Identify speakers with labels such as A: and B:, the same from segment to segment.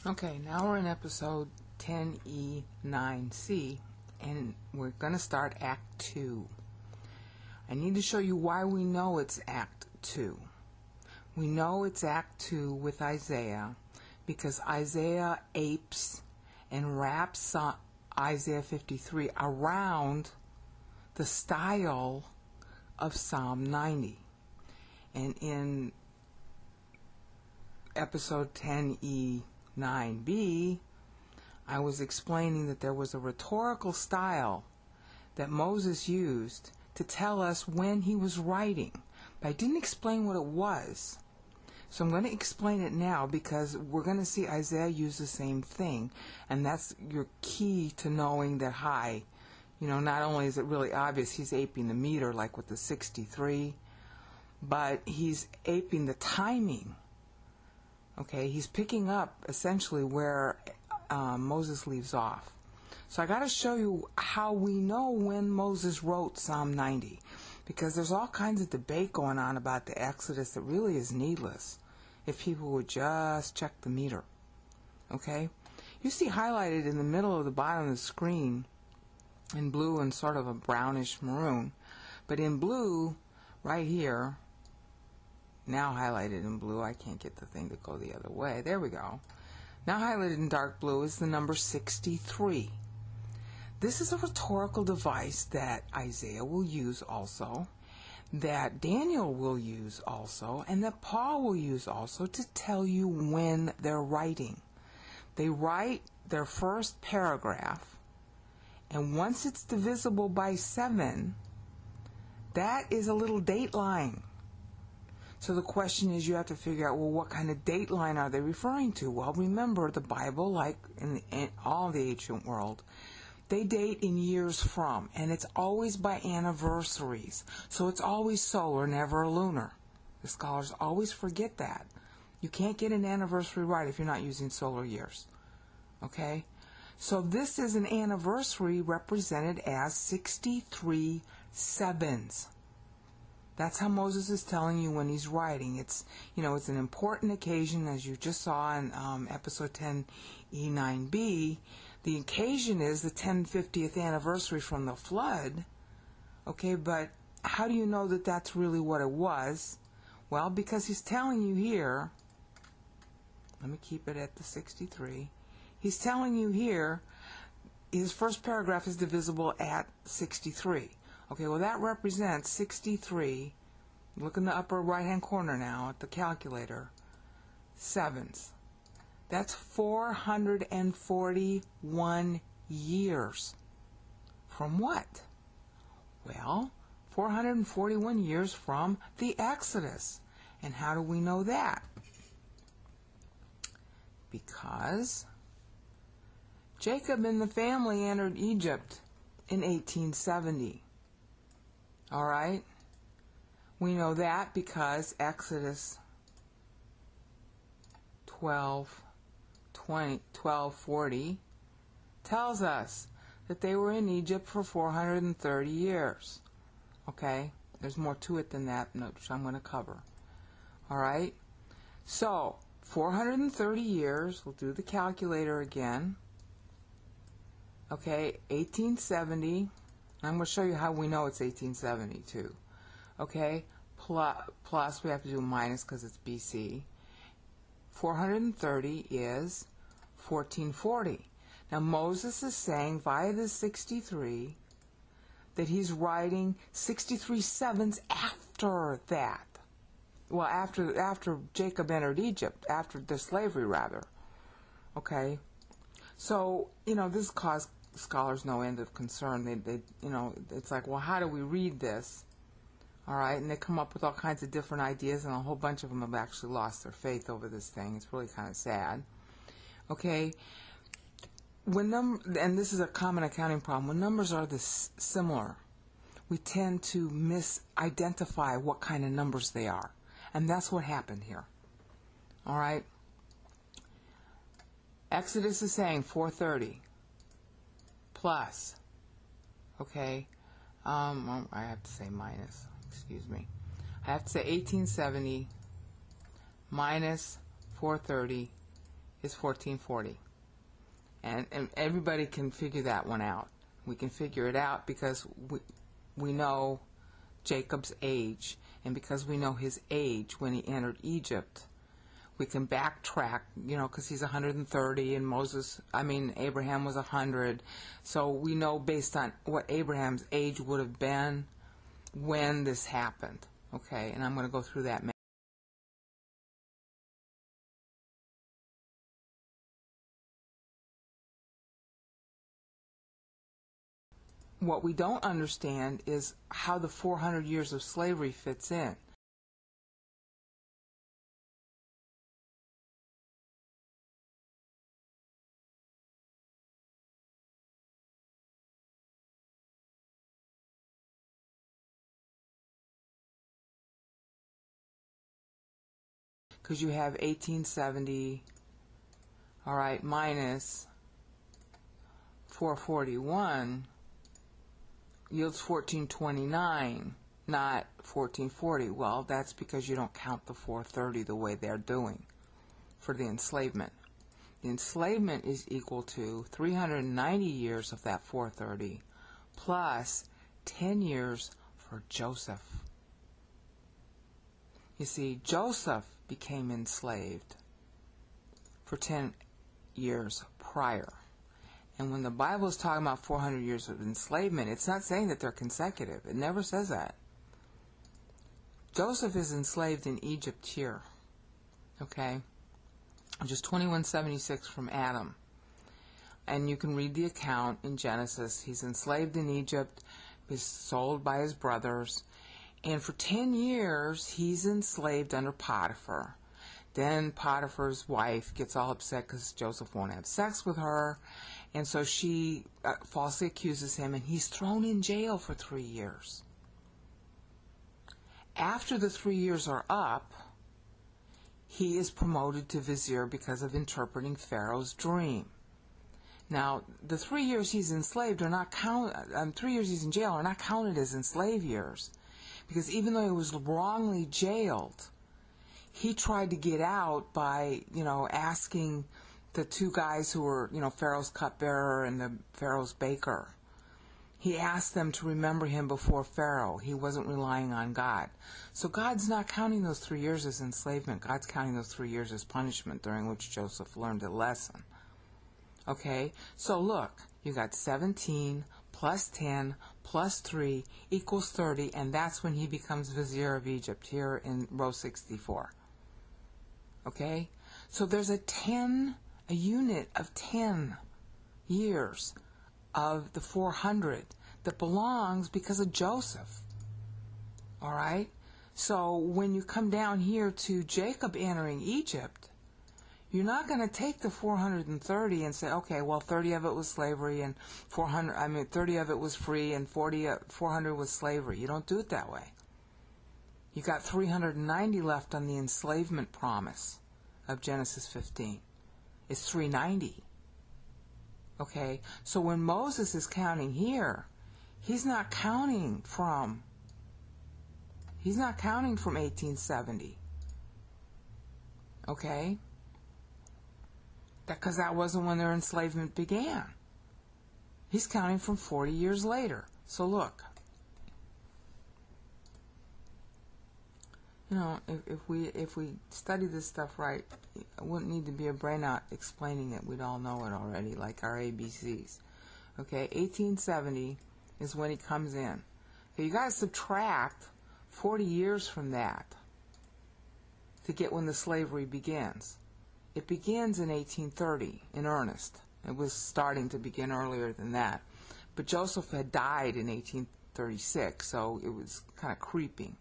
A: Okay, now we're in episode 10e9c, and we're going to start Act 2. I need to show you why we know it's Act 2. We know it's Act 2 with Isaiah because Isaiah apes and wraps Isaiah 53 around the style of Psalm 90. And in episode 10e9b, I was explaining that there was a rhetorical style that Moses used to tell us when he was writing, but I didn't explain what it was. So I'm going to explain it now because we're going to see Isaiah use the same thing, and that's your key to knowing that not only is it really obvious he's aping the meter like with the 63, but he's aping the timing. Okay, he's picking up essentially where Moses leaves off. So I got to show you how we know when Moses wrote Psalm 90, because there's all kinds of debate going on about the Exodus that really is needless if people would just check the meter. Okay, you see highlighted in the middle of the bottom of the screen in blue and sort of a brownish maroon, but in blue right here, now highlighted in blue, I can't get the thing to go the other way, there we go. Now highlighted in dark blue is the number 63. This is a rhetorical device that Isaiah will use also, that Daniel will use also, and that Paul will use also to tell you when they're writing. They write their first paragraph, and once it's divisible by 7, that is a little dateline. So the question is, you have to figure out, well, what kind of dateline are they referring to? Well, remember, the Bible, like in all the ancient world, they date in years from, and it's always by anniversaries. So it's always solar, never lunar. The scholars always forget that. You can't get an anniversary right if you're not using solar years. Okay? So this is an anniversary represented as 63 sevens. That's how Moses is telling you when he's writing. It's an important occasion, as you just saw in episode 10e9b. The occasion is the 1050th anniversary from the flood. Okay, but how do you know that that's really what it was? Well, because he's telling you here, let me keep it at the 63. He's telling you here, his first paragraph is divisible at 63. Okay, well that represents 63, look in the upper right hand corner now at the calculator, sevens. That's 441 years. From what? Well, 441 years from the Exodus. And how do we know that? Because Jacob and the family entered Egypt in 1870. All right, we know that because Exodus 12:40 tells us that they were in Egypt for 430 years. Okay, there's more to it than that, which I'm going to cover. All right, so 430 years, we'll do the calculator again. Okay, 1870. I'm going to show you how we know it's 1872. Okay, plus we have to do minus because it's BC. 430 is 1440. Now Moses is saying via the 63 that he's writing 63 sevens after that. Well, after Jacob entered Egypt, after the slavery rather. Okay, so this caused scholars no end of concern. They it's like, well, how do we read this? All right, and they come up with all kinds of different ideas, and a whole bunch of them have actually lost their faith over this thing. It's really kind of sad. Okay, and this is a common accounting problem. When numbers are this similar, we tend to misidentify what kind of numbers they are, and that's what happened here. All right, Exodus is saying 430. Plus, okay, I have to say minus, excuse me. I have to say 1870 minus 430 is 1440. And everybody can figure that one out. We can figure it out because we know Jacob's age, and because we know his age when he entered Egypt, we can backtrack, because he's 130 and Abraham was 100. So we know based on what Abraham's age would have been when this happened. Okay, and I'm going to go through that. What we don't understand is how the 400 years of slavery fits in. Because you have 1870, all right, minus 441 yields 1429, not 1440. Well, that's because you don't count the 430 the way they're doing for the enslavement. The enslavement is equal to 390 years of that 430 plus 10 years for Joseph. You see, Joseph became enslaved for 10 years prior. And when the Bible is talking about 400 years of enslavement, it's not saying that they're consecutive. It never says that. Joseph is enslaved in Egypt here. Okay? Just 2176 from Adam. And you can read the account in Genesis. He's enslaved in Egypt. He's sold by his brothers. And for 10 years, he's enslaved under Potiphar. Then Potiphar's wife gets all upset because Joseph won't have sex with her. And so she falsely accuses him, and he's thrown in jail for 3 years. After the 3 years are up, he is promoted to vizier because of interpreting Pharaoh's dream. Now, the 3 years he's enslaved are not counted. 3 years he's in jail are not counted as enslaved years, because even though he was wrongly jailed, he tried to get out by, asking the two guys who were, Pharaoh's cupbearer and the Pharaoh's baker. He asked them to remember him before Pharaoh. He wasn't relying on God. So God's not counting those 3 years as enslavement. God's counting those 3 years as punishment during which Joseph learned a lesson. Okay? So look, you got 17 plus 10 plus 3 equals 30, and that's when he becomes vizier of Egypt here in row 64. Okay? So there's a unit of 10 years of the 400 that belongs because of Joseph. All right? So when you come down here to Jacob entering Egypt, you're not going to take the 430 and say, okay, well, 30 of it was slavery and 30 of it was free and 400 was slavery. You don't do it that way. You got 390 left on the enslavement promise of Genesis 15. It's 390. Okay, so when Moses is counting here, he's not counting from 1870. Okay? Because that wasn't when their enslavement began. He's counting from 40 years later. So look, if we study this stuff right, it wouldn't need to be a brain out explaining it. We'd all know it already, like our ABCs. Okay, 1870 is when he comes in. So you got to subtract 40 years from that to get when the slavery begins. It begins in 1830 in earnest. It was starting to begin earlier than that. But Joseph had died in 1836, so it was kind of creeping.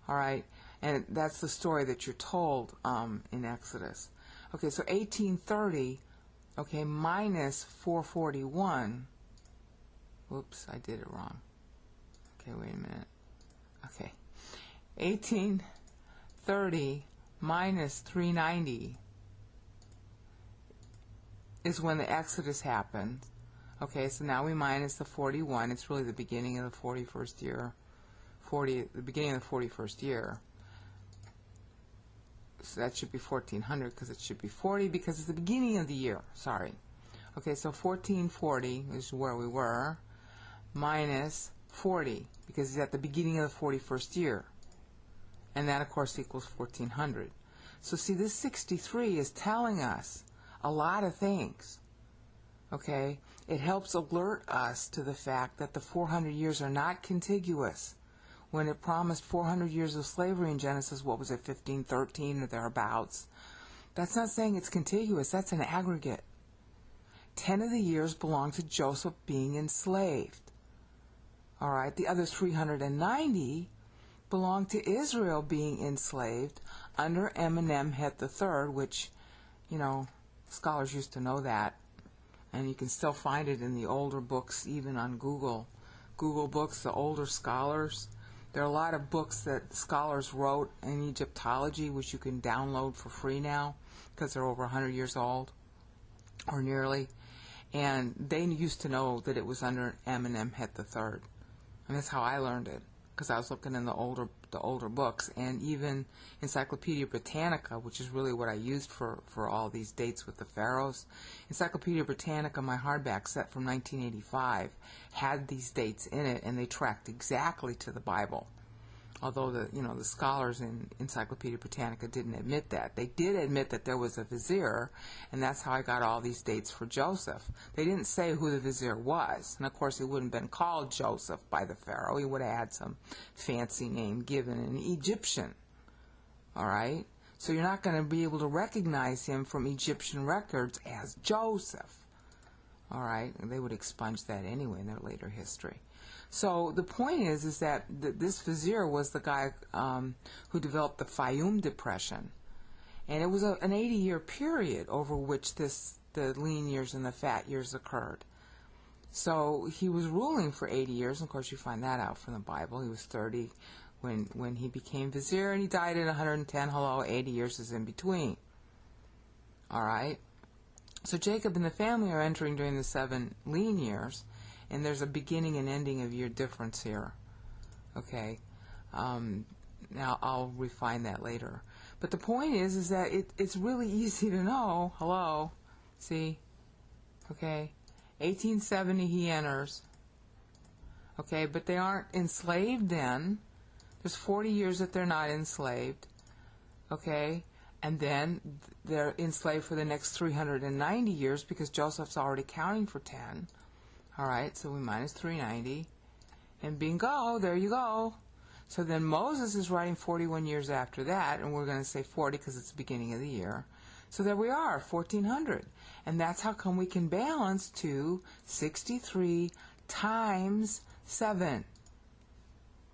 A: All right? And that's the story that you're told in Exodus. Okay, so 1830, okay, minus 441. Whoops, I did it wrong. Okay, wait a minute. Okay. 1830 minus 390 is when the Exodus happened. Okay, so now we minus the 41. It's really the beginning of the 41st year. The beginning of the 41st year. so that should be 1400 because it should be 40 because it's the beginning of the year. Sorry. Okay, so 1440 is where we were, minus 40 because he's at the beginning of the 41st year. And that, of course, equals 1400. So see, this 63 is telling us a lot of things. Okay? It helps alert us to the fact that the 400 years are not contiguous. When it promised 400 years of slavery in Genesis, what was it, 1513 or thereabouts? That's not saying it's contiguous. That's an aggregate. 10 of the years belong to Joseph being enslaved. All right? The other 390 belong to Israel being enslaved under Amenemhet III, which, you know, scholars used to know that. And you can still find it in the older books, even on Google books, the older scholars. There are a lot of books that scholars wrote in Egyptology, which you can download for free now, because they're over 100 years old, or nearly. And they used to know that it was under Amenemhet III. And that's how I learned it, because I was looking in the older books, and even Encyclopedia Britannica, which is really what I used for all these dates with the pharaohs. Encyclopedia Britannica, my hardback set from 1985, had these dates in it, and they tracked exactly to the Bible. Although the scholars in Encyclopedia Britannica didn't admit that. They did admit that there was a vizier, and that's how I got all these dates for Joseph. They didn't say who the vizier was, and of course he wouldn't have been called Joseph by the pharaoh. He would have had some fancy name given in Egyptian. All right? So you're not going to be able to recognize him from Egyptian records as Joseph. All right? And they would expunge that anyway in their later history. So the point is that this vizier was the guy who developed the Fayum Depression, and it was an 80-year period over which the lean years and the fat years occurred. So he was ruling for 80 years. And of course, you find that out from the Bible. He was 30 when he became vizier, and he died at 110. Hello, 80 years is in between. All right. So Jacob and the family are entering during the 7 lean years. And there's a beginning and ending of year difference here. Okay. Now I'll refine that later. But the point is that it's really easy to know. Hello. See? Okay. 1870 he enters. Okay, but they aren't enslaved then. There's 40 years that they're not enslaved. Okay. And then they're enslaved for the next 390 years because Joseph's already counting for 10. All right, so we minus 390, and bingo, there you go. So then Moses is writing 41 years after that, and we're going to say 40 because it's the beginning of the year. So there we are, 1400. And that's how come we can balance to 63 times 7.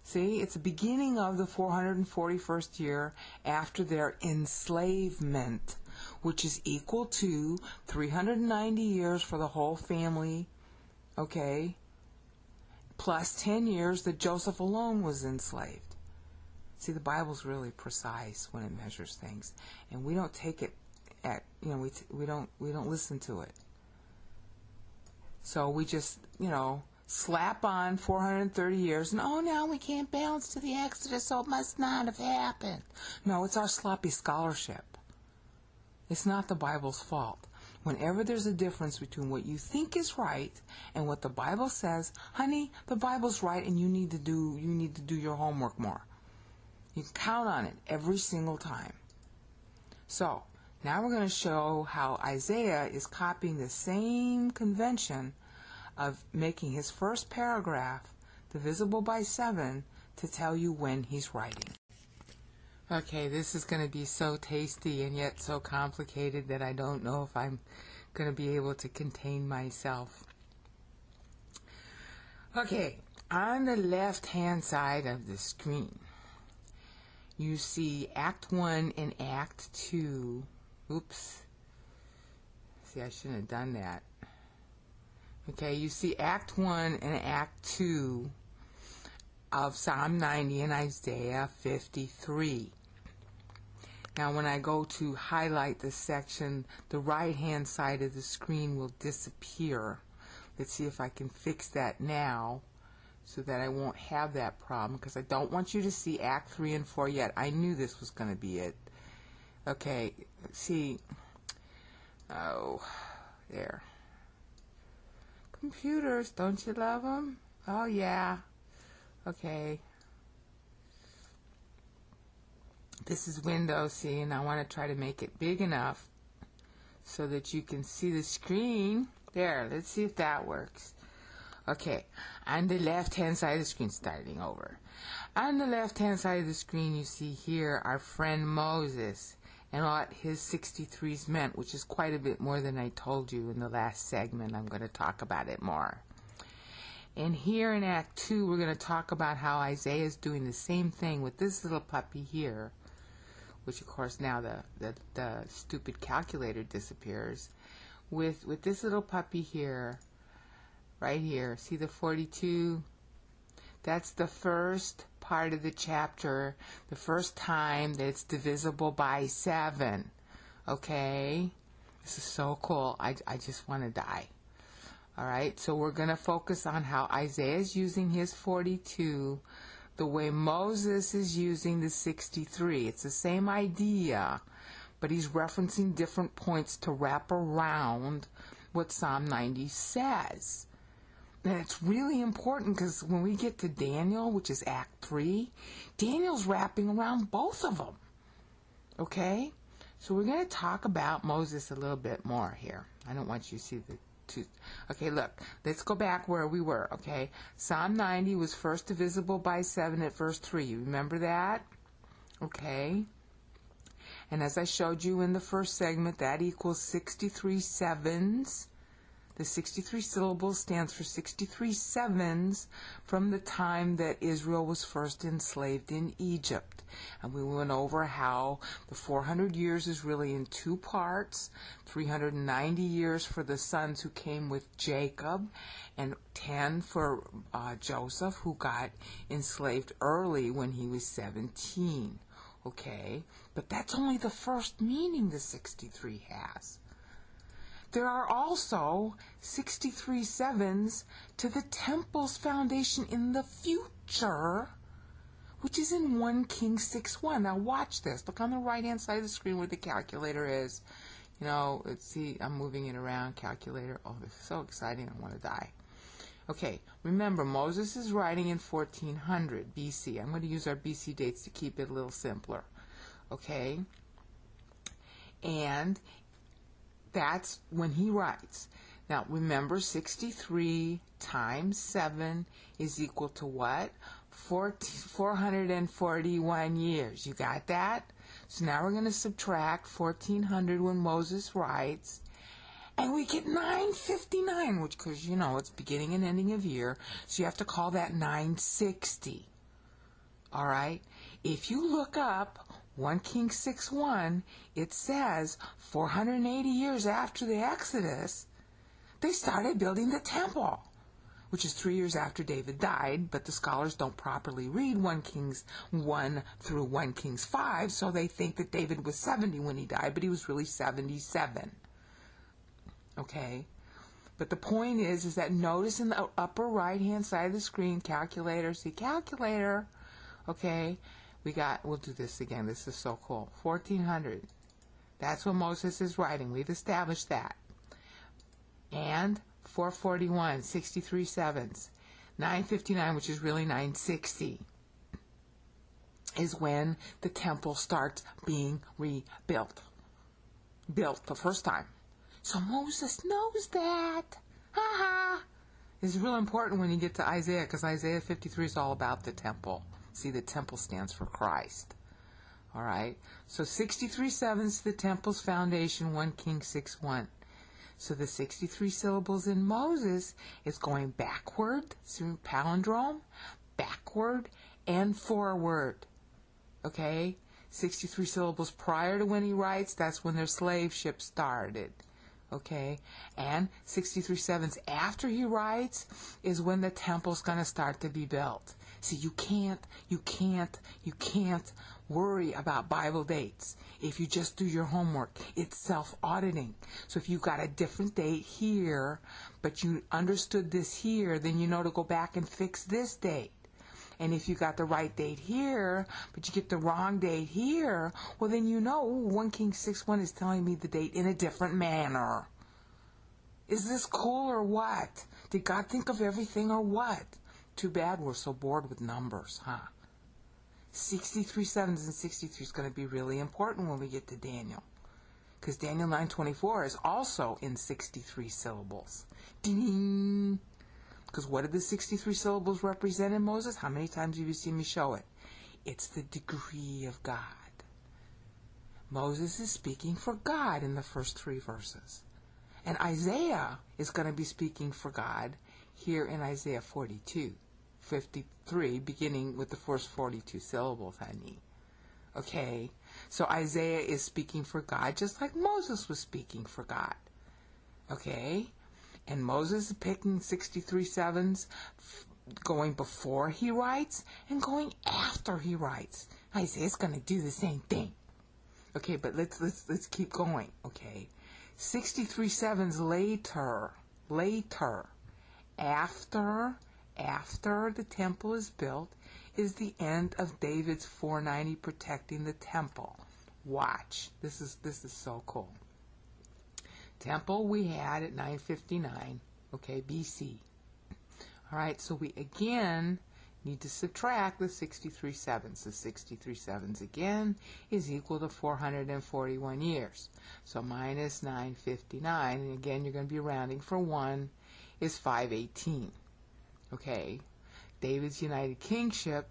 A: See, it's the beginning of the 441st year after their enslavement, which is equal to 390 years for the whole family. Okay, plus 10 years that Joseph alone was enslaved. See, the Bible's really precise when it measures things, and we don't take it at, we don't listen to it. So we just, slap on 430 years, and now we can't balance to the Exodus, so it must not have happened. No, it's our sloppy scholarship. It's not the Bible's fault. Whenever there's a difference between what you think is right and what the Bible says, honey, the Bible's right, and you need to do your homework more. You can count on it every single time. So now we're going to show how Isaiah is copying the same convention of making his first paragraph divisible by 7 to tell you when he's writing. Okay, this is going to be so tasty and yet so complicated that I don't know if I'm going to be able to contain myself. Okay, on the left-hand side of the screen, you see Act 1 and Act 2. Oops. See, I shouldn't have done that. Okay, you see Act 1 and Act 2 of Psalm 90 and Isaiah 53. Now, when I go to highlight the section, the right-hand side of the screen will disappear. Let's see if I can fix that now so that I won't have that problem, because I don't want you to see Act 3 and 4 yet. I knew this was going to be it. Okay, see, oh, there. Computers, don't you love them? Oh, yeah. Okay. This is Windows, see, and I want to try to make it big enough so that you can see the screen. There, let's see if that works. Okay, on the left-hand side of the screen, starting over. On the left-hand side of the screen, you see here our friend Moses and what his 63s meant, which is quite a bit more than I told you in the last segment. I'm going to talk about it more. And here in Act 2, we're going to talk about how Isaiah is doing the same thing with this little puppy here, which of course now the stupid calculator disappears. With this little puppy here, right here, see the 42? That's the first part of the chapter, the first time that it's divisible by 7. Okay? This is so cool. I just want to die. Alright, so we're going to focus on how Isaiah is using his 42 the way Moses is using the 63. It's the same idea, but he's referencing different points to wrap around what Psalm 90 says. And it's really important because when we get to Daniel, which is Act 3, Daniel's wrapping around both of them. Okay? So we're going to talk about Moses a little bit more here. I don't want you to see the two. Okay, look. Let's go back where we were, okay? Psalm 90 was first divisible by 7 at verse 3. You remember that? Okay. And as I showed you in the first segment, that equals 63 sevens. The 63 syllables stands for 63 sevens from the time that Israel was first enslaved in Egypt. And we went over how the 400 years is really in two parts, 390 years for the sons who came with Jacob, and 10 for Joseph, who got enslaved early when he was 17. Okay? But that's only the first meaning the 63 has. There are also 63 sevens to the temple's foundation in the future, which is in 1 Kings 6:1. Now watch this. Look on the right-hand side of the screen where the calculator is. You know, let's see, I'm moving it around, calculator. Oh, this is so exciting, I want to die. Okay, remember, Moses is writing in 1400 BC. I'm going to use our BC dates to keep it a little simpler. Okay? And that's when he writes. Now, remember, 63 times 7 is equal to what? 441 years. You got that? So now we're going to subtract 1400 when Moses writes, and we get 959, which, because, you know, it's beginning and ending of year, so you have to call that 960. All right? If you look up 1 Kings 6:1, it says 480 years after the Exodus, they started building the temple, which is 3 years after David died, but the scholars don't properly read 1 Kings 1 through 1 Kings 5, so they think that David was 70 when he died, but he was really 77. Okay? But the point is that notice in the upper right-hand side of the screen, calculator, see calculator, okay? We'll do this again. This is so cool. 1400. That's what Moses is writing. We've established that. And 441, 63 sevens. 959, which is really 960, is when the temple starts being rebuilt. Built the first time. So Moses knows that. Ha ha. It's real important when you get to Isaiah, because Isaiah 53 is all about the temple. See, the temple stands for Christ. All right? So 63 sevens to the temple's foundation, 1 Kings 6:1. So the 63 syllables in Moses is going backward, through palindrome, backward, and forward. Okay? 63 syllables prior to when he writes, that's when their slave ship started. Okay? And 63 sevens after he writes is when the temple's going to start to be built. See, you can't worry about Bible dates if you just do your homework. It's self-auditing. So if you got a different date here, but you understood this here, then you know to go back and fix this date. And if you got the right date here, but you get the wrong date here, well then you know 1 Kings 6:1 is telling me the date in a different manner. Is this cool or what? Did God think of everything or what? Too bad we're so bored with numbers, huh? 63 sevens and 63 is going to be really important when we get to Daniel. Because Daniel 9:24 is also in 63 syllables. Ding! Because what did the 63 syllables represent in Moses? How many times have you seen me show it? It's the degree of God. Moses is speaking for God in the first 3 verses. And Isaiah is going to be speaking for God here in Isaiah 52:53, beginning with the first 42 syllables, honey. Okay, so Isaiah is speaking for God just like Moses was speaking for God. Okay, and Moses is picking 63 sevens, going before he writes and going after he writes. Isaiah's going to do the same thing. Okay, but let's keep going. Okay, 63 sevens later, after the temple is built, is the end of David's 490 protecting the temple. Watch. This is so cool. Temple we had at 959, okay, BC. All right, so we again need to subtract the 63 sevens. The 63 sevens again is equal to 441 years. So minus 959, and again you're going to be rounding for 1, is 518. Okay, David's United Kingship,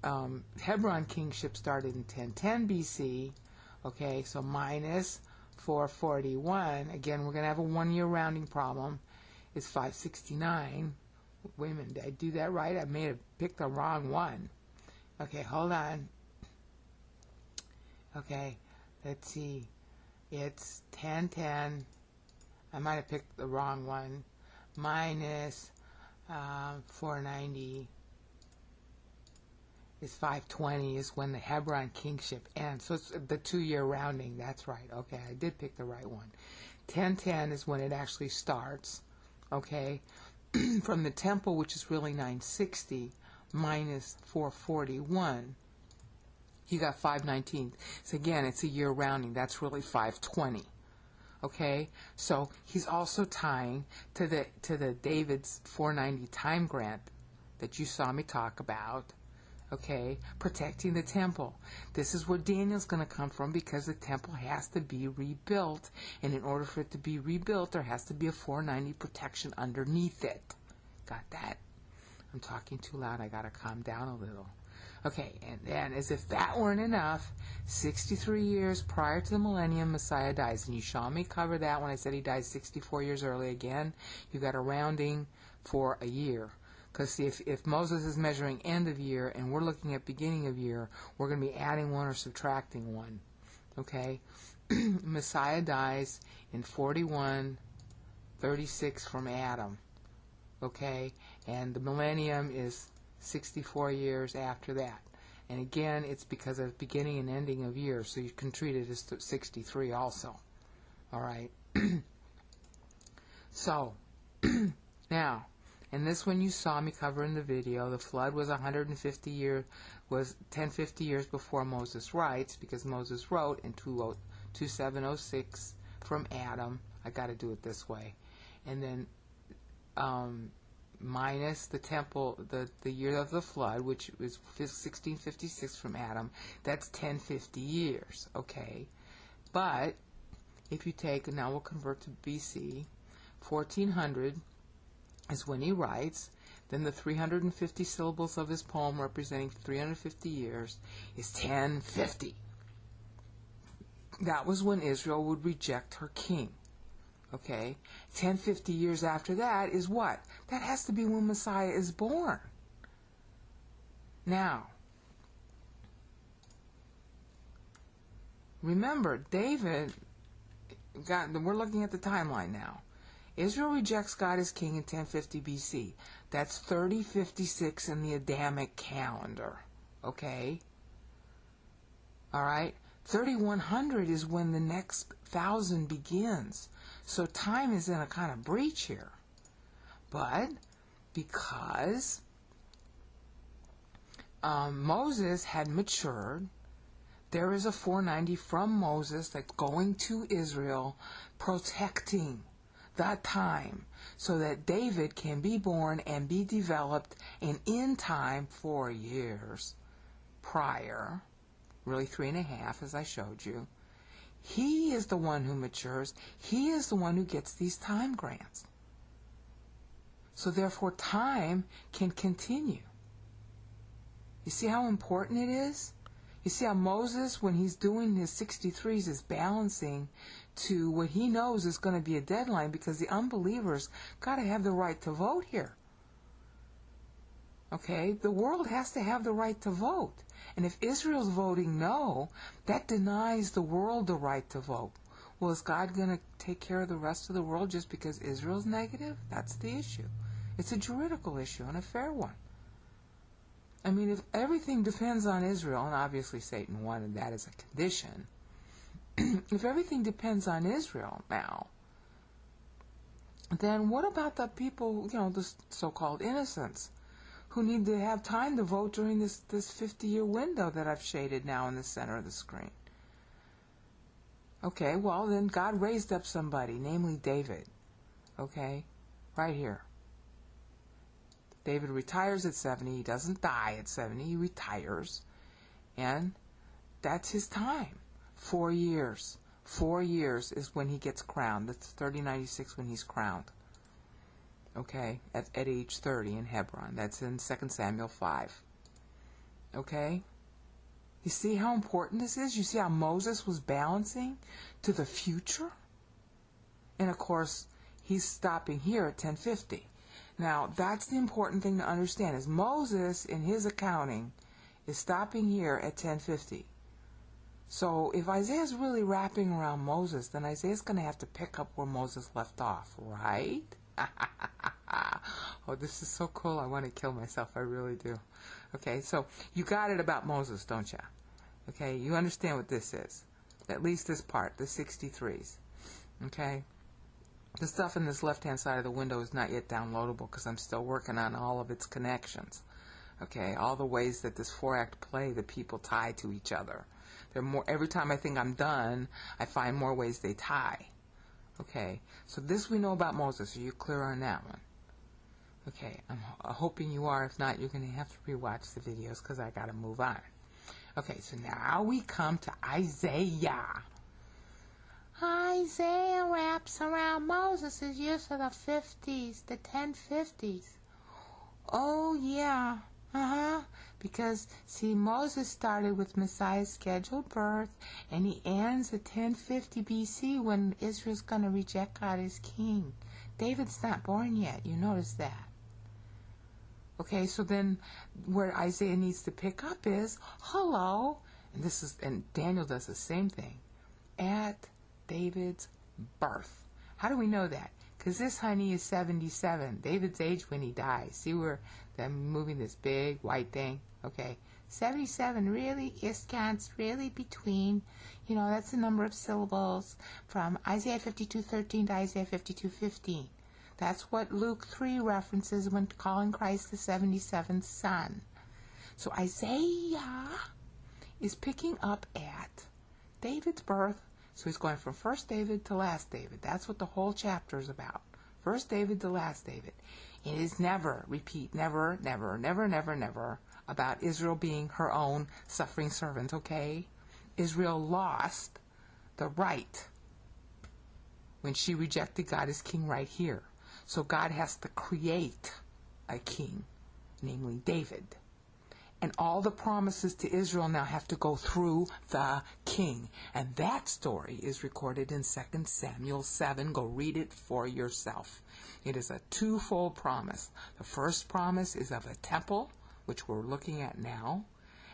A: Hebron Kingship started in 1010 BC. Okay, so minus 441. Again, we're going to have a 1-year rounding problem. Is 569. Wait a minute, did I do that right? I may have picked the wrong one. Okay, hold on. Okay, let's see. It's 1010. I might have picked the wrong one. Minus 490 is 520 is when the Hebron Kingship ends. So it's the 2-year rounding. That's right. Okay, I did pick the right one. 1010 is when it actually starts. Okay, from the temple, which is really 960, minus 441, you got 519. So again, it's a year rounding. That's really 520. Okay, so he's also tying to the David's 490 time grant that you saw me talk about. Okay, protecting the temple. This is where Daniel's going to come from, because the temple has to be rebuilt, and in order for it to be rebuilt, there has to be a 490 protection underneath it. Got that? I'm talking too loud. I got to calm down a little. Okay, and then as if that weren't enough, 63 years prior to the millennium, Messiah dies. And you saw me cover that when I said he died 64 years early. Again, you got a rounding for a year. Because see, if Moses is measuring end of year and we're looking at beginning of year, we're going to be adding 1 or subtracting 1. Okay? Messiah dies in 41:36 from Adam. Okay? And the millennium is 64 years after that. And again, it's because of beginning and ending of year, so you can treat it as 63 also. All right? So, now, and this one you saw me cover in the video. The flood was 1050 years before Moses writes, because Moses wrote in 2706 from Adam. I got to do it this way. And then minus the temple, the year of the flood, which was 1656 from Adam. That's 1050 years. Okay, but if you take, now we'll convert to BC, 1400 is when he writes. Then the 350 syllables of his poem, representing 350 years, is 1050. That was when Israel would reject her king. Okay, 1050 years after that is what? That has to be when Messiah is born. Now, remember, David we're looking at the timeline now. Israel rejects God as king in 1050 BC. That's 3056 in the Adamic calendar. Okay? Alright? 3100 is when the next 1000 begins. So time is in a kind of breach here. But because Moses had matured. There is a 490 from Moses that's going to Israel, protecting that time so that David can be born and be developed, and in time 4 years prior, really 3.5 as I showed you. He is the one who matures. He is the one who gets these time grants. So therefore time can continue. You see how important it is? You see how Moses, when he's doing his 63s, is balancing to what he knows is going to be a deadline, because the unbelievers got to have the right to vote here. Okay? The world has to have the right to vote. And if Israel's voting no, that denies the world the right to vote. Well, is God going to take care of the rest of the world just because Israel's negative? That's the issue. It's a juridical issue and a fair one. I mean, if everything depends on Israel, and obviously Satan wanted that as a condition, if everything depends on Israel now, then what about the people, the so-called innocents, who need to have time to vote during this 50-year window that I've shaded now in the center of the screen? Okay, well, then God raised up somebody, namely David. Okay, right here. David retires at 70. He doesn't die at 70. He retires. And that's his time. 4 years. 4 years is when he gets crowned. That's 3096 when he's crowned. Okay? At age 30 in Hebron. That's in 2 Samuel 5. Okay? You see how important this is? You see how Moses was balancing to the future? And of course, he's stopping here at 1050. Now, that's the important thing to understand, is Moses, in his accounting, is stopping here at 1050. So, if Isaiah's really wrapping around Moses, then Isaiah's going to have to pick up where Moses left off, right? Oh, this is so cool. I want to kill myself. I really do. Okay, so you got it about Moses, don't you? Okay, you understand what this is. At least this part, the 63s. Okay? The stuff in this left-hand side of the window is not yet downloadable because I'm still working on all of its connections. Okay, all the ways that this 4-act play, the people tie to each other. There are more. Every time I think I'm done, I find more ways they tie. Okay, so this we know about Moses. Are you clear on that one? Okay, I'm hoping you are. If not, you're going to have to rewatch the videos because I got to move on. Okay, so now we come to Isaiah. Isaiah wraps around Moses' use of the 50s, the 1050s. Oh, yeah. Because, see, Moses started with Messiah's scheduled birth, and he ends at 1050 BC when Israel's going to reject God as king. David's not born yet. You notice that. Okay, so then where Isaiah needs to pick up is, hello, and Daniel does the same thing, at David's birth. How do we know that? Because this honey is 77. David's age when he dies. See where I'm moving this big white thing? Okay. 77 really iscants, really between, that's the number of syllables from Isaiah 52:13 to Isaiah 52:15. That's what Luke 3 references when calling Christ the 77th son. So Isaiah is picking up at David's birth. So he's going from first David to last David. That's what the whole chapter is about. First David to last David. It is never, repeat, never, never, never, never, never about Israel being her own suffering servant, okay? Israel lost the right when she rejected God as king right here. So God has to create a king, namely David. And all the promises to Israel now have to go through the king. And that story is recorded in 2 Samuel 7. Go read it for yourself. It is a twofold promise. The first promise is of a temple, which we're looking at now.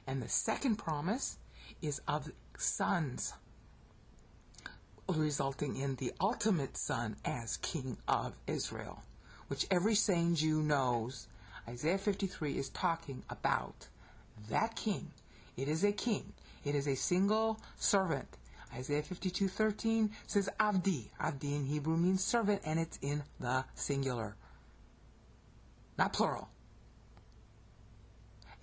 A: And the second promise is of sons, resulting in the ultimate son as king of Israel, which every sane Jew knows. Isaiah 53 is talking about that king. It is a king. It is a single servant. Isaiah 52:13 says Avdi. Avdi in Hebrew means servant, and it's in the singular, not plural.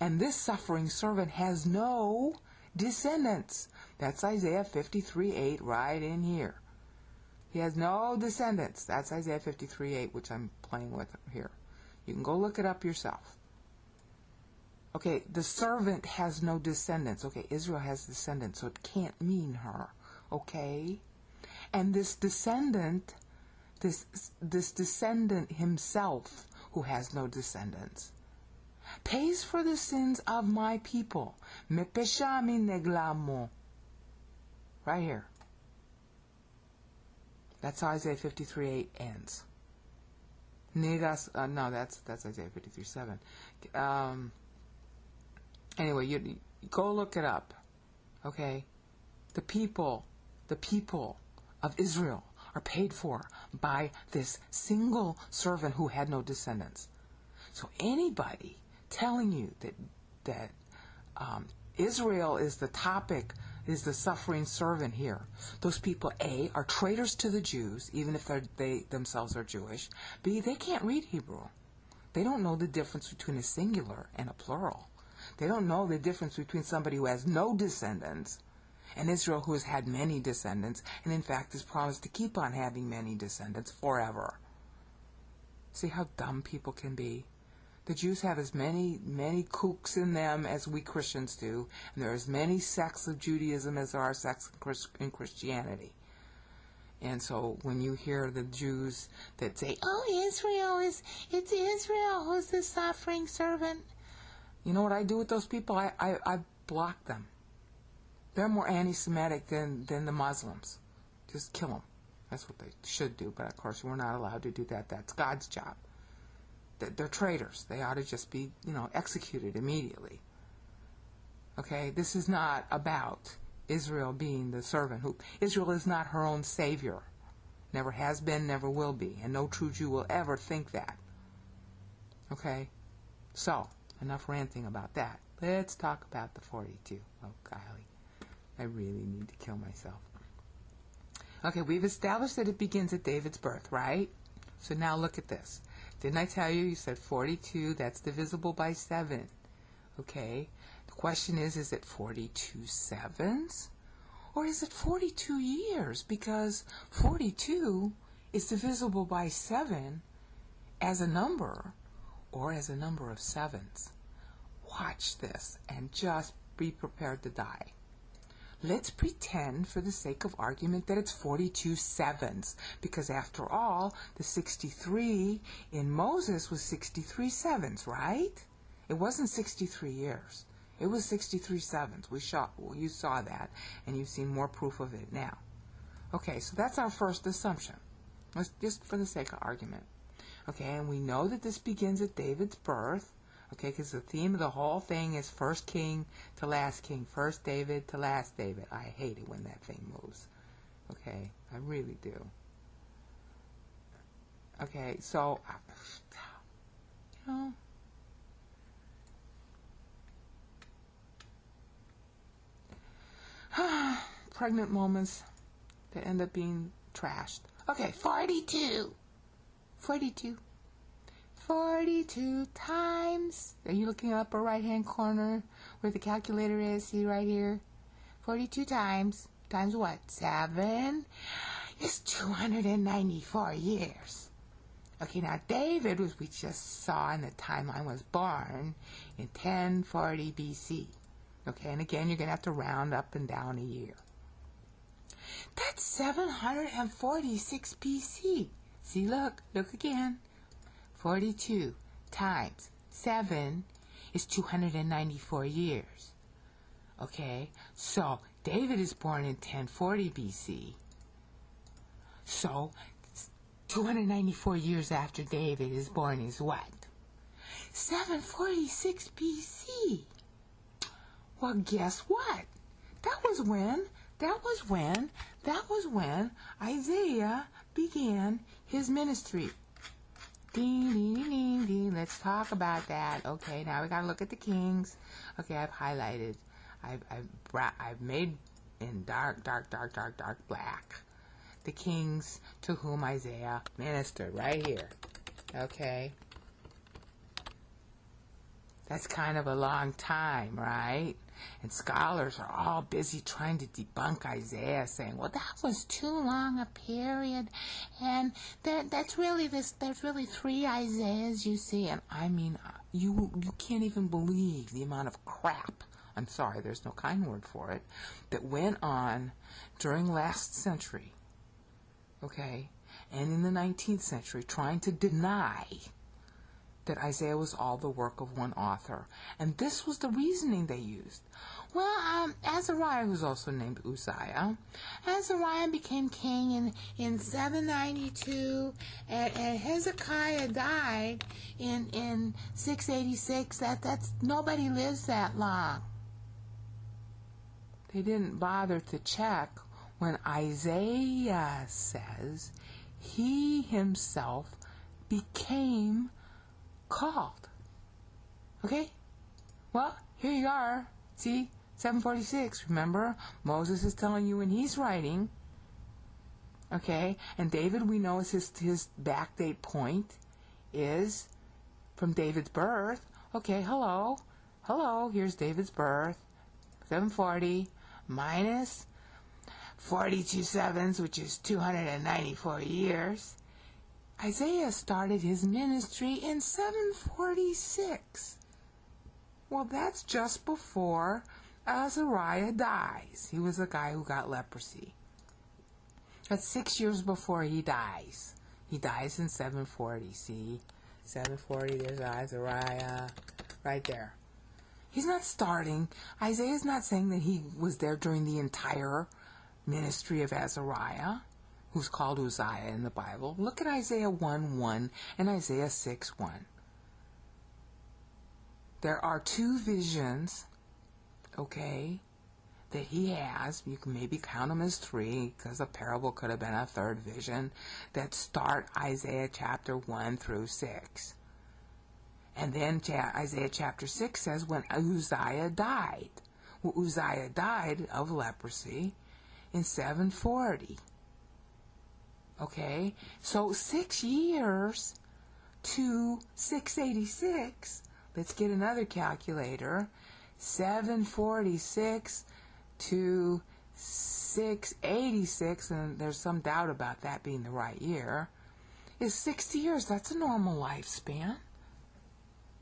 A: And this suffering servant has no descendants. That's Isaiah 53:8 right in here. He has no descendants. That's Isaiah 53:8, which I'm playing with here. You can go look it up yourself. Okay, the servant has no descendants. Okay, Israel has descendants, so it can't mean her. Okay? And this descendant, this descendant himself, who has no descendants, pays for the sins of my people. Mepeshami neglamo. Right here. That's how Isaiah 53:8 ends. No, that's Isaiah 53:7. Anyway, you go look it up. Okay? The people of Israel are paid for by this single servant who had no descendants. So anybody telling you that Israel is the topic, is the suffering servant here, those people, A, are traitors to the Jews, even if they themselves are Jewish. B, they can't read Hebrew. They don't know the difference between a singular and a plural. They don't know the difference between somebody who has no descendants and Israel who has had many descendants, and in fact is promised to keep on having many descendants forever. See how dumb people can be? The Jews have as many kooks in them as we Christians do, and there are as many sects of Judaism as there are sects in Christianity. And so when you hear the Jews that say, oh, it's Israel who's the suffering servant, you know what I do with those people? I block them. They're more anti-Semitic than the Muslims. Just kill them. That's what they should do, but of course we're not allowed to do that. That's God's job. They're traitors. They ought to just be, executed immediately. Okay? This is not about Israel being the servant. Israel is not her own savior. Never has been, never will be. And no true Jew will ever think that. Okay? So, enough ranting about that. Let's talk about the 42. Oh, golly. I really need to kill myself. Okay, we've established that it begins at David's birth, right? So now look at this. Didn't I tell you? You said 42, that's divisible by 7. Okay? The question is it 42 sevens? Or is it 42 years? Because 42 is divisible by 7 as a number or as a number of sevens. Watch this and just be prepared to die. Let's pretend, for the sake of argument, that it's 42 sevens, because after all, the 63 in Moses was 63 sevens, right? It wasn't 63 years. It was 63 sevens. You saw that, and you've seen more proof of it now. Okay, so that's our first assumption. Let's, just for the sake of argument. Okay, and we know that this begins at David's birth. Okay, because the theme of the whole thing is first king to last king, first David to last David. I hate it when that thing moves. Okay, I really do. Okay, so, pregnant moments that end up being trashed. Okay, 42. 42 times. Are you looking at the upper right hand corner where the calculator is? See right here? 42 times. Times what? 7 is 294 years. Okay, now David, as we just saw in the timeline, was born in 1040 BC. Okay, and again, you're going to have to round up and down a year. That's 746 BC. See, look again. 42 times 7 is 294 years. Okay, so David is born in 1040 BC. So 294 years after David is born is what? 746 BC. Well, guess what? That was when Isaiah began his ministry. Ding, ding, ding, ding. Let's talk about that. Okay, now we gotta look at the kings. Okay, I've highlighted. I've made in dark black the kings to whom Isaiah ministered right here. Okay. That's kind of a long time, right? And scholars are all busy trying to debunk Isaiah, saying, well, that was too long a period, and there's really 3 Isaiahs, you see. And I mean, you can't even believe the amount of crap, I'm sorry, there's no kind word for it, that went on during last century, okay, and in the 19th century, trying to deny that Isaiah was all the work of one author. And this was the reasoning they used. Well, Azariah, who's also named Uzziah, Azariah became king in 792, and Hezekiah died in 686. That's nobody lives that long. They didn't bother to check when Isaiah says he himself became called. Okay? Well, here you are. See? 746. Remember? Moses is telling you when he's writing. Okay? And David, we know, is his backdate point is from David's birth. Okay, hello. Hello, here's David's birth. 740 minus 42 sevens, which is 294 years. Isaiah started his ministry in 746. Well, that's just before Azariah dies. He was a guy who got leprosy. That's 6 years before he dies. He dies in 740, see? 740, there's Azariah, right there. He's not starting. Isaiah's not saying that he was there during the entire ministry of Azariah, who's called Uzziah in the Bible. Look at Isaiah 1:1 and Isaiah 6:1. There are 2 visions, okay, that he has. You can maybe count them as 3, because a parable could have been a 3rd vision, that start Isaiah chapter 1 through 6. And then Isaiah chapter 6 says when Uzziah died. Well, Uzziah died of leprosy in 740. Okay, so 6 years to 686. Let's get another calculator. 746 to 686, and there's some doubt about that being the right year, is 60 years. That's a normal lifespan.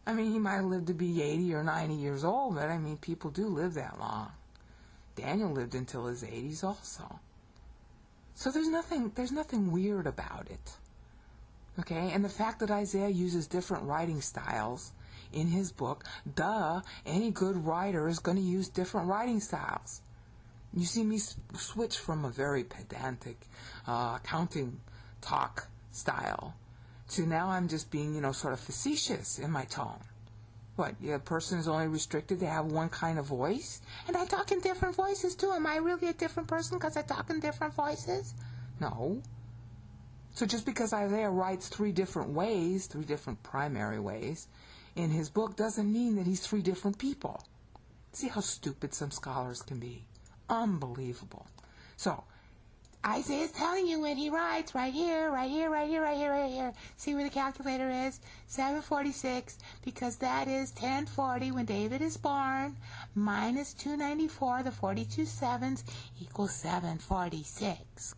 A: I mean, he might have lived to be 80 or 90 years old, but I mean, people do live that long. Daniel lived until his 80s also. So there's nothing weird about it. Okay? And the fact that Isaiah uses different writing styles in his book, any good writer is going to use different writing styles. You see me switch from a very pedantic accounting talk style to now I'm just being, sort of facetious in my tone. What, a person is only restricted to have one kind of voice? And I talk in different voices too. Am I really a different person because I talk in different voices? No. So just because Isaiah writes 3 different ways, 3 different primary ways, in his book doesn't mean that he's 3 different people. See how stupid some scholars can be. Unbelievable. So, Isaiah's telling you when he writes, right here. See where the calculator is? 746, because that is 1040 when David is born, minus 294, the 42 sevens, equals 746.